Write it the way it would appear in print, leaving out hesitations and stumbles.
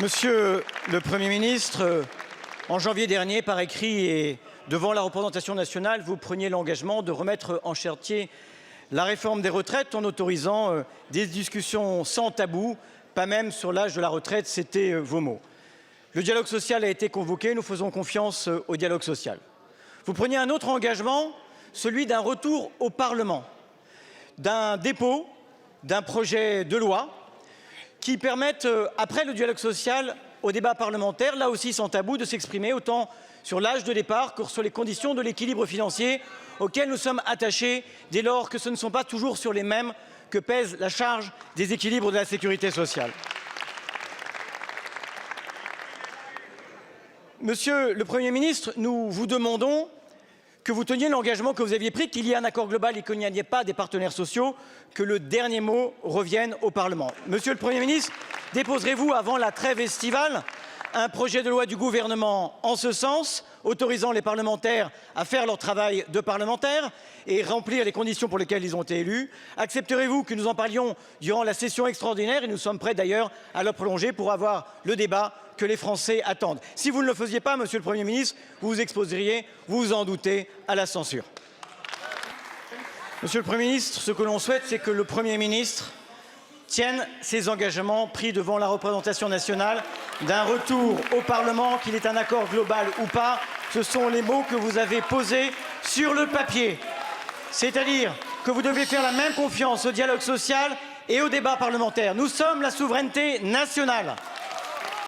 Monsieur le Premier ministre, en janvier dernier, par écrit et devant la représentation nationale, vous preniez l'engagement de remettre en chantier la réforme des retraites en autorisant des discussions sans tabou, pas même sur l'âge de la retraite, c'était vos mots. Le dialogue social a été convoqué, nous faisons confiance au dialogue social. Vous preniez un autre engagement, celui d'un retour au Parlement, d'un dépôt d'un projet de loi qui permette, après le dialogue social, au débat parlementaire, là aussi sans tabou, de s'exprimer autant sur l'âge de départ que sur les conditions de l'équilibre financier auquel nous sommes attachés dès lors que ce ne sont pas toujours sur les mêmes que pèse la charge des équilibres de la sécurité sociale. Monsieur le Premier ministre, nous vous demandons que vous teniez l'engagement que vous aviez pris, qu'il y ait un accord global et qu'il n'y ait pas des partenaires sociaux, que le dernier mot revienne au Parlement. Monsieur le Premier ministre, déposerez-vous avant la trêve estivale un projet de loi du gouvernement en ce sens, autorisant les parlementaires à faire leur travail de parlementaires et remplir les conditions pour lesquelles ils ont été élus? Accepterez-vous que nous en parlions durant la session extraordinaire, et nous sommes prêts d'ailleurs à la prolonger pour avoir le débat que les Français attendent? Si vous ne le faisiez pas, monsieur le Premier ministre, vous vous exposeriez, vous vous en doutez, à la censure. Monsieur le Premier ministre, ce que l'on souhaite, c'est que le Premier ministre tienne ses engagements pris devant la représentation nationale d'un retour au Parlement, qu'il ait un accord global ou pas. Ce sont les mots que vous avez posés sur le papier. C'est-à-dire que vous devez faire la même confiance au dialogue social et au débat parlementaire. Nous sommes la souveraineté nationale.